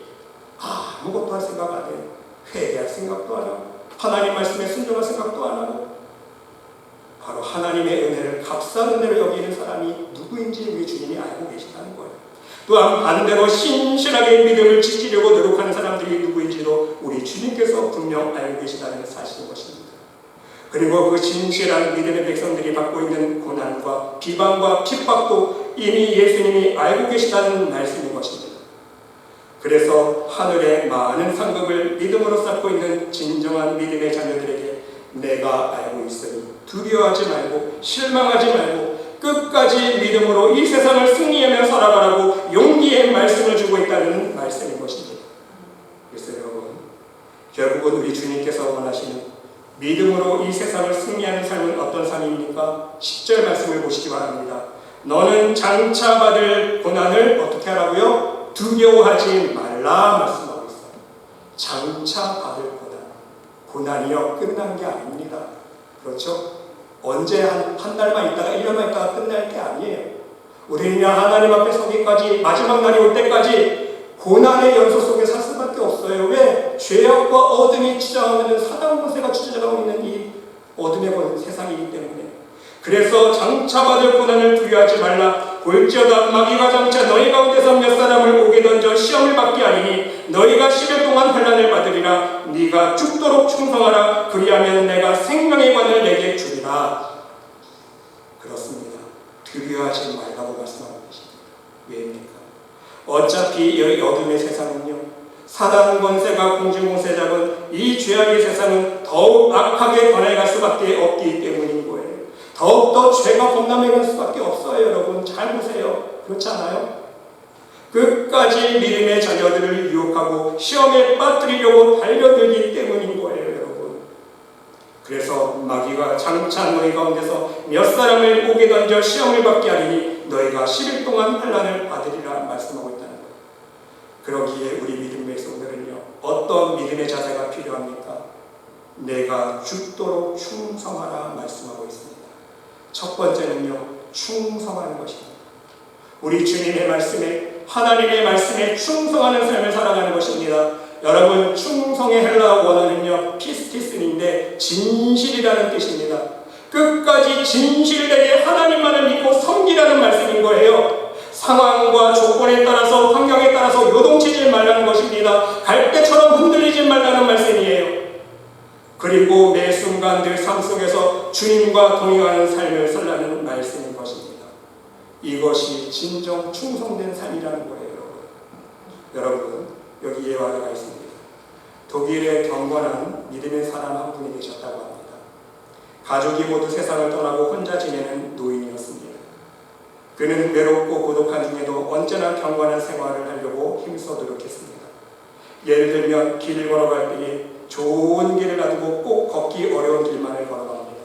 아무것도 할 생각 안 해요. 회개할 생각도 안 하고 하나님 말씀에 순종할 생각도 안 하고 바로 하나님의 은혜를 값싼 은혜로 여기는 사람이 누구인지 우리 주님이 알고 계시다는 거예요. 또한 반대로 신실하게 믿음을 지키려고 노력하는 사람들이 누구인지도 우리 주님께서 분명 알고 계시다는 사실인 것입니다. 그리고 그 진실한 믿음의 백성들이 받고 있는 고난과 비방과 핍박도 이미 예수님이 알고 계시다는 말씀인 것입니다. 그래서 하늘의 많은 상급을 믿음으로 쌓고 있는 진정한 믿음의 자녀들에게 내가 알고 있으니 두려워하지 말고 실망하지 말고 끝까지 믿음으로 이 세상을 승리하며 살아가라고 용기의 말씀을 주고 있다는 말씀인 것입니다. 그래서 여러분, 결국은 우리 주님께서 원하시는 믿음으로 이 세상을 승리하는 삶은 어떤 삶입니까? 10절 말씀을 보시기 바랍니다. 너는 장차 받을 고난을 어떻게 하라고요? 두려워하지 말라 말씀하고 있어요. 장차 받을 고난이요 끝난 게 아닙니다. 그렇죠? 언제 한 달만 있다가 1년만 있다가 끝날 게 아니에요. 우리는 하나님 앞에 서기까지 마지막 날이 올 때까지 고난의 연속 속에 살 수밖에 없어요. 왜? 죄악과 어둠이 주장하는 사단 권세가 주장하고 있는 이 어둠의 세상이기 때문에. 그래서 장차 받을 고난을 두려워하지 말라. 볼지어다 마귀가 장차 너희 가운데서 몇 사람을 오게 던져 시험을 받게 하리니 너희가 10일 동안 환난을 받으리라. 네가 죽도록 충성하라. 그리하면 내가 생명의 관을 내게 주리라. 그렇습니다. 두려워하지 말라고 말씀하고 계십니다. 왜입니까? 어차피 이 어둠의 세상은요, 사단 권세가 공중공세 잡은 이 죄악의 세상은 더욱 악하게 변해갈 수밖에 없기 때문인 거예요. 더욱더 죄가 범람해갈 수밖에 없어요. 여러분 잘 보세요. 그렇지 않아요? 끝까지 믿음의 자녀들을 유혹하고 시험에 빠뜨리려고 달려들기 때문인 거예요. 여러분. 그래서 마귀가 장차 너희 가운데서 몇 사람을 오게 던져 시험을 받게 하리니 너희가 10일 동안 환난을 받으리라 말씀하고 있다는 거예요. 그러기에 우리 믿음의 백성들은요, 어떤 믿음의 자세가 필요합니까? 내가 죽도록 충성하라 말씀하고 있습니다. 첫 번째는요, 충성하는 것입니다. 우리 주님의 말씀에, 하나님의 말씀에 충성하는 삶을 살아가는 것입니다. 여러분, 충성의 헬라어 원어는요, 피스티스인데 진실이라는 뜻입니다. 끝까지 진실되게 하나님만을 믿고 섬기라는 말씀인 거예요. 상황과 조건에 따라서, 환경에 따라서 요동치지 말라는 것입니다. 갈대처럼 흔들리지 말라는 말씀이에요. 그리고 매 순간 늘 삶 속에서 주님과 동행하는 삶을 살라는 말씀인 것입니다. 이것이 진정 충성된 삶이라는 거예요. 여러분, 여기 예화가 있습니다. 독일에 경건한 믿음의 사람 한 분이 계셨다고 합니다. 가족이 모두 세상을 떠나고 혼자 지내는 노인이었습니다. 그는 외롭고 고독한 중에도 언제나 경건한 생활을 하려고 힘써 노력했습니다. 예를 들면 길을 걸어갈 때에 좋은 길을 놔두고 꼭 걷기 어려운 길만을 걸어갑니다.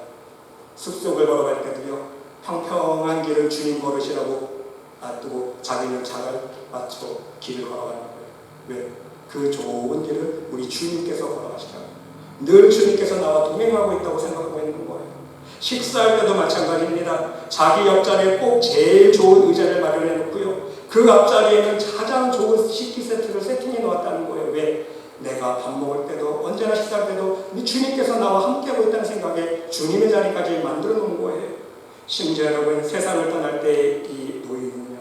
숲속을 걸어갈 때도요, 평평한 길을 주님 걸으시라고 놔두고 자기는 자갈 맞춰 길을 걸어가는 거예요. 왜? 그 좋은 길을 우리 주님께서 걸어가시라고. 늘 주님께서 나와 동행하고 있다고 생각하고 있는 거예요. 식사할 때도 마찬가지입니다. 자기 옆자리에 꼭 제일 좋은 의자를 마련해 놓고요, 그 앞자리에는 가장 좋은 식기 세트를 세팅해 놓았다는 거예요. 왜? 내가 밥 먹을 때도 언제나 식사할 때도 주님께서 나와 함께하고 있다는 생각에 주님의 자리까지 만들어 놓은 거예요. 심지어 여러분, 세상을 떠날 때 이 노인은요,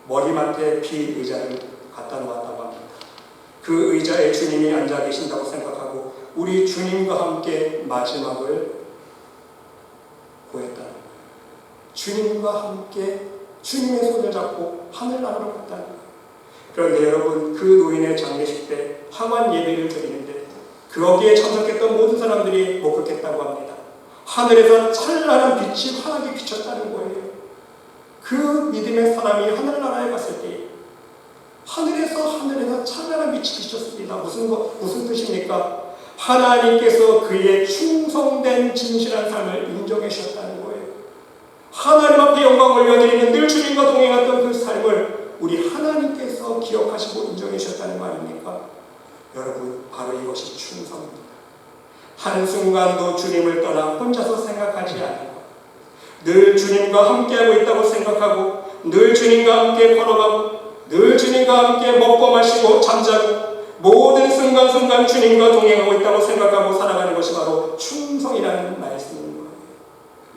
머리맡에 빈 의자를 갖다 놓았다고 합니다. 그 의자에 주님이 앉아 계신다고 생각하고 우리 주님과 함께 마지막을 보냈다는 거예요. 주님과 함께 주님의 손을 잡고 하늘나라로 갔다는 거예요. 그런데 여러분, 그 노인의 장례식 때 황혼 예배를 드리는데 거기에 참석했던 모든 사람들이 목격했다고 합니다. 하늘에서 찬란한 빛이 환하게 비쳤다는 거예요. 그 믿음의 사람이 하늘나라에 갔을 때 하늘에서 찬란한 빛이 비쳤습니다. 무슨 뜻입니까? 하나님께서 그의 충성된 진실한 삶을 인정해 주셨다는 거예요. 하나님 앞에 영광 올려드리는 늘 주님과 동행했던 그 삶을 우리 하나님께서 기억하시고 인정해 주셨다는 거 아닙니까? 여러분, 바로 이것이 충성입니다. 한순간도 주님을 떠나 혼자서 생각하지 않고 늘 주님과 함께하고 있다고 생각하고 늘 주님과 함께 걸어가고 늘 주님과 함께 먹고 마시고 잠자고 모든 순간순간 주님과 동행하고 있다고 생각하고 살아가는 것이 바로 충성이라는 말씀인 거예요.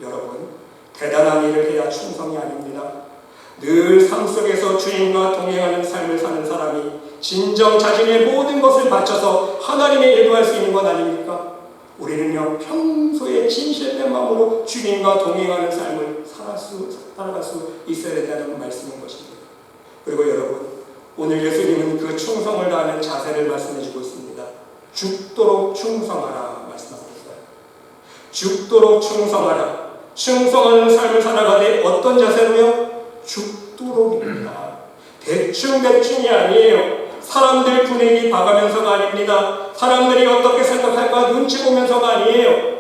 여러분, 대단한 일을 해야 충성이 아닙니다. 늘 삶 속에서 주님과 동행하는 삶을 사는 사람이 진정 자신의 모든 것을 바쳐서 하나님의 일도 할 수 있는 것 아닙니까? 우리는요, 평소에 진실된 마음으로 주님과 동행하는 삶을 살아갈 수 있어야 된다는 말씀인 것입니다. 그리고 여러분, 오늘 예수님은 그 충성을 다하는 자세를 말씀해주고 있습니다. 죽도록 충성하라 말씀하고 있어요. 죽도록 충성하라. 충성하는 삶을 살아가되 어떤 자세로요? 죽도록입니다. 대충이 아니에요. 사람들 분위기 봐가면서가 아닙니다. 사람들이 어떻게 생각할까 눈치 보면서가 아니에요.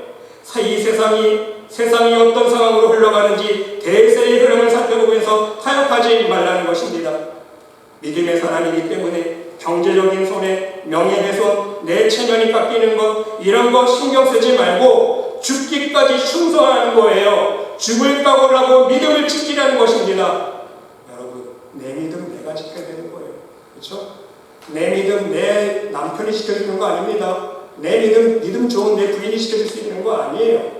이 세상이 어떤 상황으로 흘러가는지 대세의 흐름을 살펴보면서 타협하지 말라는 것입니다. 믿음의 사람이기 때문에 경제적인 손해, 명예훼손, 내 체면이 깎이는 것, 이런 거 신경 쓰지 말고 죽기까지 충성하는 거예요. 죽을 각오를 하고 믿음을 지키라는 것입니다. 여러분, 내 믿음 내가 지켜야 되는 거예요. 그렇죠? 내 믿음 내 남편이 지켜주는 거 아닙니다. 내 믿음 좋은 내 부인이 지켜줄 수 있는 거 아니에요.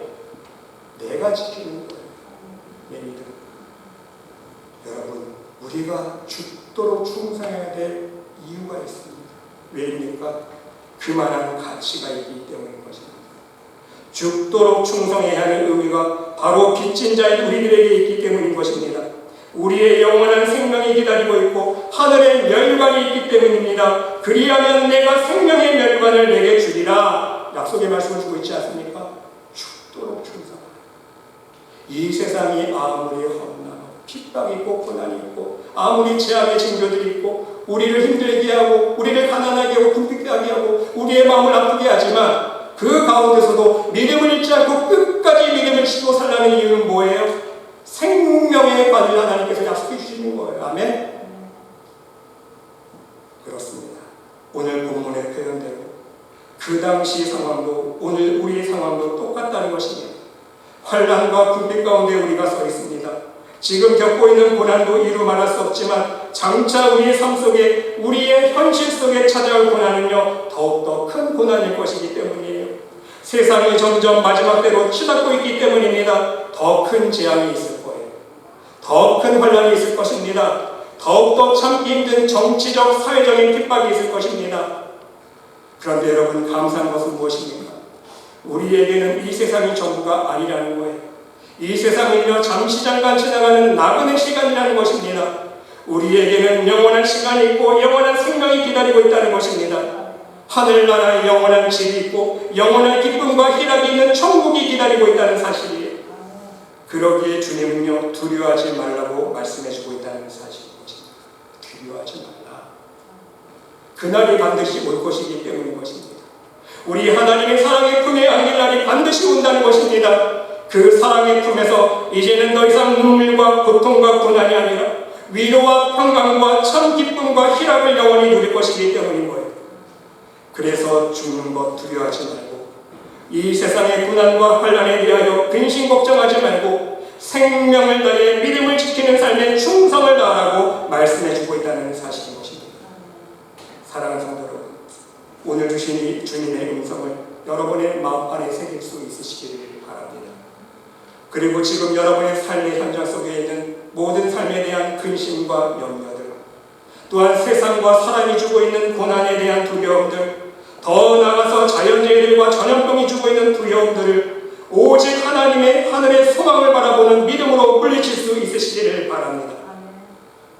내가 지키는 거예요. 내 믿음. 여러분, 우리가 죽도록 충성해야 될 이유가 있습니다. 왜입니까? 그만한 가치가 있기 때문인 것입니다. 죽도록 충성해야 하는 의미가 바로 빚진 자인 우리들에게 있기 때문인 것입니다. 우리의 영원한 생명이 기다리고 있고 하늘의 멸관이 있기 때문입니다. 그리하면 내가 생명의 멸관을 내게 주리라 약속의 말씀을 주고 있지 않습니까? 죽도록 충성하라. 이 세상이 아무리 험난하고 핍박이 있고 고난이 있고 아무리 재앙의 징조들이 있고 우리를 힘들게 하고 우리를 가난하게 하고 궁핍하게 하고 우리의 마음을 아프게 하지만 그 가운데서도 믿음을 잃지 않고 끝까지 믿음을 지키고 살라는 이유는 뭐예요? 생명의 관을 하나님께서 약속해 주시는 거예요. 아멘? 그렇습니다. 오늘 본문의 표현대로 그 당시 상황도 오늘 우리의 상황도 똑같다는 것입니다. 환난과 궁핍 가운데 우리가 서 있습니다. 지금 겪고 있는 고난도 이루 말할 수 없지만 장차 우리의 삶 속에 우리의 현실 속에 찾아올 고난은요 더욱더 큰 고난일 것이기 때문이에요. 세상이 점점 마지막 때로 치닫고 있기 때문입니다. 더 큰 재앙이 있을 거예요. 더 큰 환난이 있을 것입니다. 더욱더 참기 힘든 정치적, 사회적인 핍박이 있을 것입니다. 그런데 여러분, 감사한 것은 무엇입니까? 우리에게는 이 세상이 전부가 아니라는 거예요. 이 세상은요 잠시 잠깐 지나가는 나그네 시간이라는 것입니다. 우리에게는 영원한 시간이 있고 영원한 생명이 기다리고 있다는 것입니다. 하늘나라에 영원한 집이 있고 영원한 기쁨과 희락이 있는 천국이 기다리고 있다는 사실이에요. 그러기에 주님은요 두려워하지 말라고 말씀해주고 있다는 사실인 것입니다. 두려워하지 말라. 그날이 반드시 올 것이기 때문인 것입니다. 우리 하나님의 사랑의 품에 안길 날이 반드시 온다는 것입니다. 그 사랑의 품에서 이제는 더 이상 눈물과 고통과 고난이 아니라 위로와 평강과 참 기쁨과 희락을 영원히 누릴 것이기 때문인 거예요. 그래서 죽는 것 두려워하지 말고 이 세상의 고난과 환난에 대하여 근심 걱정하지 말고 생명을 다해 믿음을 지키는 삶에 충성을 다하라고 말씀해주고 있다는 사실인 것입니다. 사랑하는 성도 여러분, 오늘 주신 이 주님의 음성을 여러분의 마음 안에 새길 수 있으시기를 바랍니다. 그리고 지금 여러분의 삶의 현장 속에 있는 모든 삶에 대한 근심과 염려들, 또한 세상과 사람이 주고 있는 고난에 대한 두려움들, 더 나아가서 자연재해들과 전염병이 주고 있는 두려움들을 오직 하나님의 하늘의 소망을 바라보는 믿음으로 물리칠 수 있으시기를 바랍니다.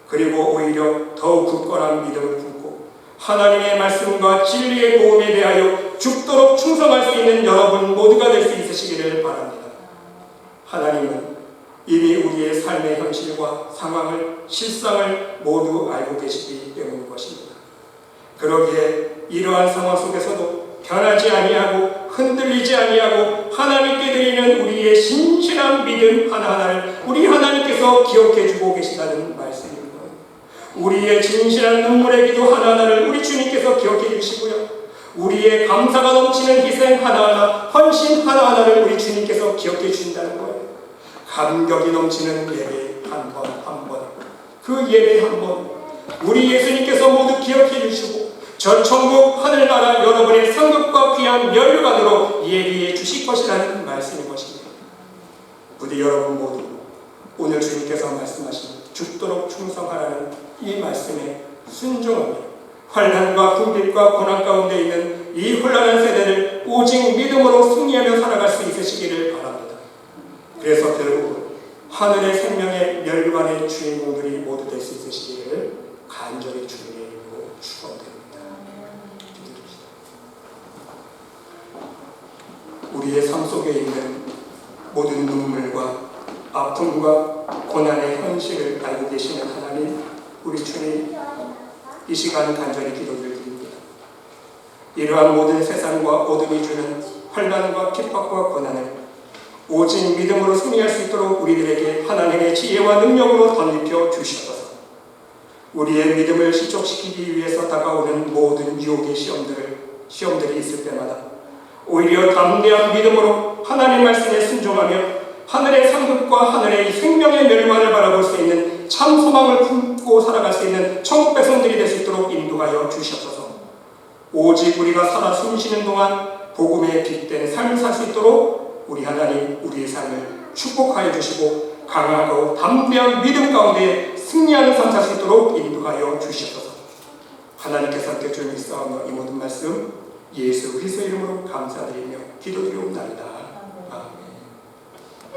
그리고 오히려 더욱 굳건한 믿음을 품고 하나님의 말씀과 진리의 도움에 대하여 죽도록 충성할 수 있는 여러분 모두가 될 수 있으시기를 바랍니다. 하나님은 이미 우리의 삶의 현실과 상황을, 실상을 모두 알고 계시기 때문인 것입니다. 그러기에 이러한 상황 속에서도 변하지 아니하고 흔들리지 아니하고 하나님께 드리는 우리의 신실한 믿음 하나하나를 우리 하나님께서 기억해 주고 계시다는 말씀입니다. 우리의 진실한 눈물의 기도 하나하나를 우리 주님께서 기억해 주시고요. 우리의 감사가 넘치는 희생 하나하나, 헌신 하나하나를 우리 주님께서 기억해 주신다는 거예요. 감격이 넘치는 예배 한 번 한 번, 그 예배 한 번 우리 예수님께서 모두 기억해 주시고 저 천국 하늘나라 여러분의 상급과 귀한 면류관으로 예비해 주실 것이라는 말씀인 것입니다. 부디 여러분 모두 오늘 주님께서 말씀하신 죽도록 충성하라는 이 말씀에 순종하며 환난과 궁핍과 고난 가운데 있는 이 혼란한 세대를 오직 믿음으로 승리하며 살아갈 수 있으시기를 바랍니다. 그래서 결국 하늘의 생명의 멸관의 주인공들이 모두 될 수 있으시기를 간절히 주님의 이름으로 축원드립니다. 우리의 삶 속에 있는 모든 눈물과 아픔과 고난의 현실을 알고 계시는 하나님, 우리 주님, 이 시간 간절히 기도를 드립니다. 이러한 모든 세상과 어둠이 주는 환난과 핍박과 고난을 오직 믿음으로 승리할 수 있도록 우리들에게 하나님의 지혜와 능력으로 덧입혀 주시옵소서. 우리의 믿음을 실족시키기 위해서 다가오는 모든 유혹의 시험들이 있을 때마다 오히려 담대한 믿음으로 하나님 말씀에 순종하며 하늘의 상급과 하늘의 생명의 멸관을 바라볼 수 있는 참 소망을 품고 살아갈 수 있는 천국 백성들이 될 수 있도록 인도하여 주시옵소서. 오직 우리가 살아 숨쉬는 동안 복음에 빗댄 삶을 살 수 있도록 우리 하나님 우리의 삶을 축복하여 주시고 강하고 담대한 믿음 가운데 승리하는 삶 살 수 있도록 인도하여 주시옵소서. 하나님께서 함께 주님 믿사오며 이 모든 말씀 예수 그리스도의 이름으로 감사드리며 기도드리옵나이다. 아멘.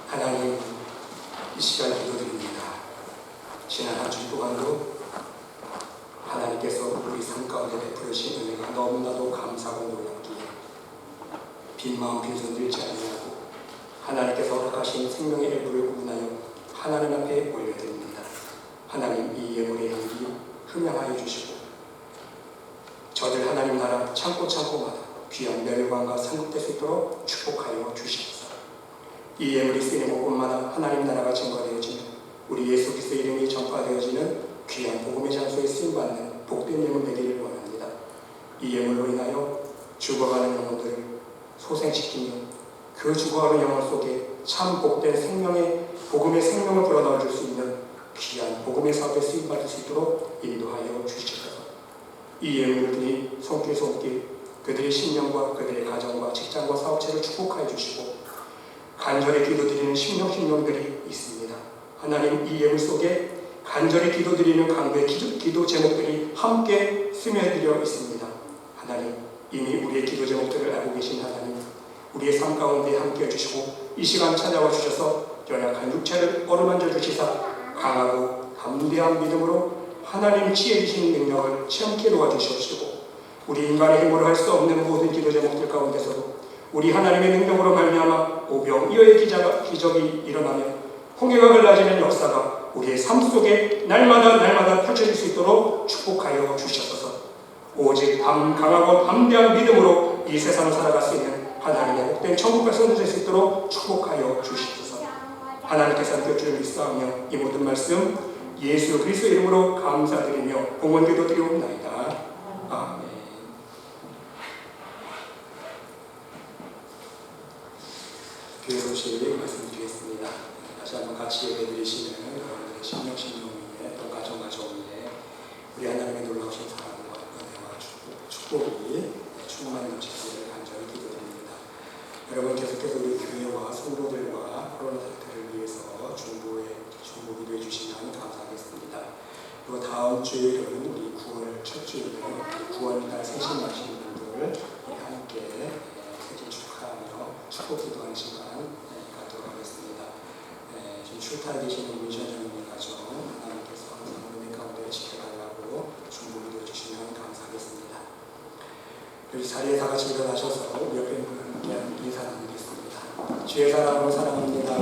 하나님, 이 시간 기도드립니다. 지난 한 주 동안도 하나님께서 우리 삶 가운데 베풀으신 은혜가 너무나도 감사하고 놀랍기에 빈 마음 빈손 들지 아니하고 하나님께서 허락하신 생명의 예물을 구분하여 하나님 앞에 올려드립니다. 하나님, 이 예물의 향기 흠양하여 주시고 저들 하나님 나라 참고마다 귀한 멸관과 상급될 수 있도록 축복하여 주시옵소서. 이 예물이 쓰이는 곳곳마다 하나님 나라가 증거되어지며 우리 예수 그리스도의 이름이 전파되어지는 귀한 복음의 장소에 쓰임받는 복된 예물 되기를 원합니다. 이 예물로 인하여 죽어가는 영혼들을 소생시키며 그 죽어가는 영혼 속에 참 복된 생명의 복음의 생명을 불어넣어 줄 수 있는 귀한 복음의 사업에 쓰임받을 수 있도록 인도하여 주시옵소서. 이 예물들이 손길 그들의 신령과 그들의 가정과 직장과 사업체를 축복하여 주시고 간절히 기도드리는 신령들이 있습니다. 하나님, 이 예물 속에 간절히 기도드리는 강도의 기도 제목들이 함께 스며들어 있습니다. 하나님, 이미 우리의 기도 제목들을 알고 계신 하나님, 우리의 삶 가운데 함께 해주시고 이 시간 찾아와 주셔서 연약한 육체를 어루만져 주시사 강하고 담대한 믿음으로 하나님 지혜 주신 능력을 체험케 도와주시옵시고 우리 인간의 힘으로 할 수 없는 모든 기도 제목들 가운데서도 우리 하나님의 능력으로 말미암아 오병이어의 기적이 일어나며 홍해가 갈라지는 역사가 우리의 삶 속에 날마다 펼쳐질 수 있도록 축복하여 주시옵소서. 오직 강하고 담대한 믿음으로 이 세상을 살아갈 수 있는 하나님의 복된 천국 백성들 될 수 있도록 축복하여 주시옵소서. 하나님께서 함께 주를 믿사오며 이 모든 말씀 예수 그리스도 이름으로 감사드리며 봉헌 기도드리옵나이다. 아멘. 교회 소식 말씀드리겠습니다. 다시 한번 같이 예배드리시는 여러분들의 신령 위에 또 가정 위에 우리 하나님의 놀라우신 사랑과 은혜와 축복이 충만히 넘치기를 간절히 기도드립니다. 여러분 계속해서 우리 교회와 성도들과 코로나 상태를 위해서 중보 기도해 주시면 감사하겠습니다. 그리고 다음 주일은 우리 9월 첫 주일은 9월달 생신하시는 분들 우리 함께 생신 축하하며 축복 기도하는 시간 갖도록 하겠습니다. 지금 출타에 계시는 문션장님 가정 하나님께서 항상 은혜 가운데 지켜달라고 중보 기도해 주시면 감사하겠습니다. 여기 자리에 다 같이 일어나셔서 옆에 있는 분께 인사 나누겠습니다. 주의 사랑으로 사랑합니다.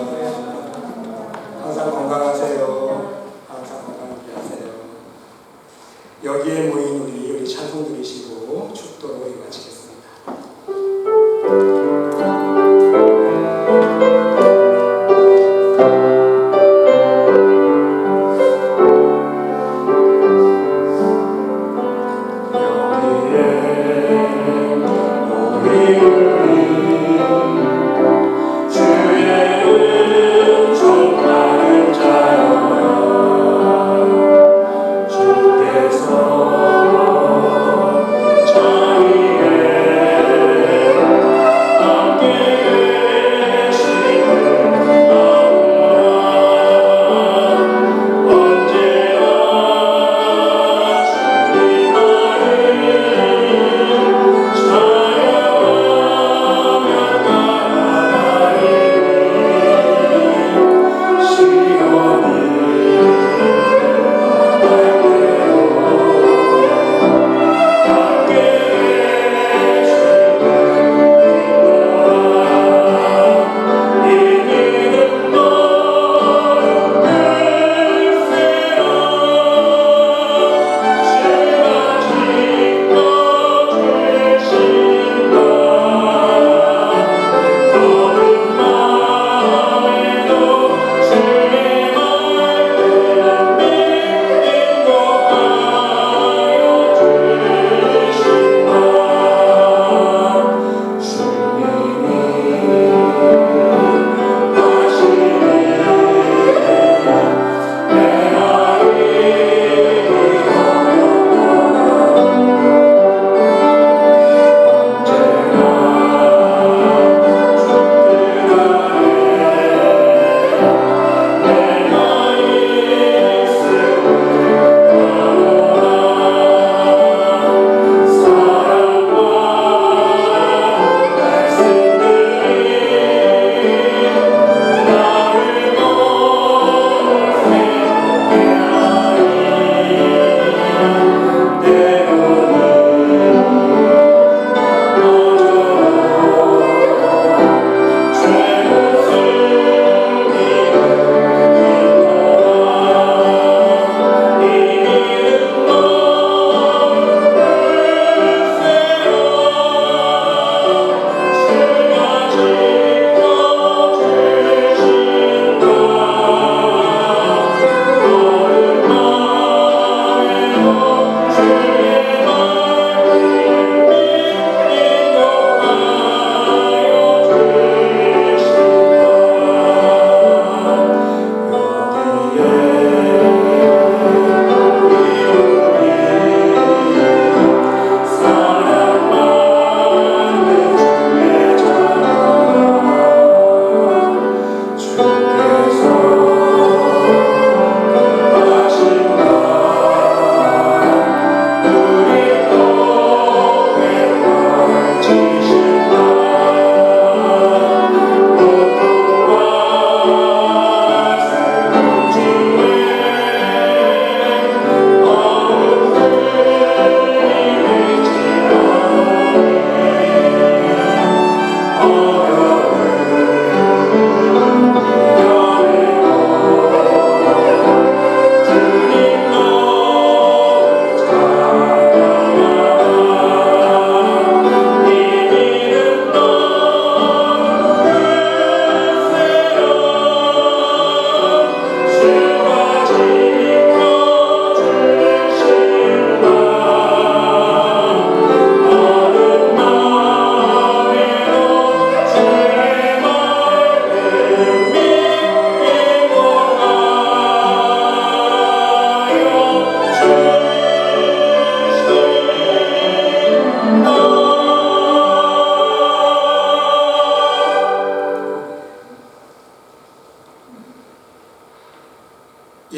항상 건강하세요. 항상 건강하게 하세요. 여기에 모인 우리 찬송 드리시고 축도로 마치겠습니다.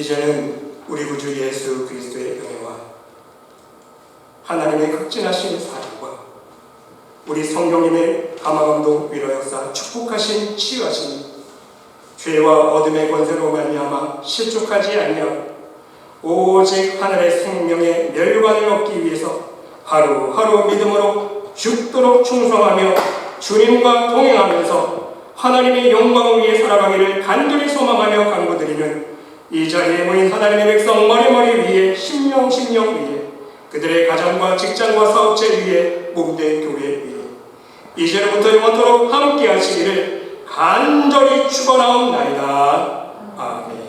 이제는 우리 구주 예수 그리스도의 은혜와 하나님의 극진하신 사랑과 우리 성령님의 감화감동 위로역사 축복하신 치유하신 죄와 어둠의 권세로 말미암아 실족하지 아니하고 오직 하늘의 생명의 멸관을 얻기 위해서 하루하루 믿음으로 죽도록 충성하며 주님과 동행하면서 하나님의 영광을 위해 살아가기를 간절히 소망하며 간구드리는 이 자리에 모인 하나님의 백성 머리머리 위에 심령 위에 그들의 가정과 직장과 사업체 위에 몸된 교회 위에 이제로부터 영원토록 함께 하시기를 간절히 축원하옵나이다. 아멘.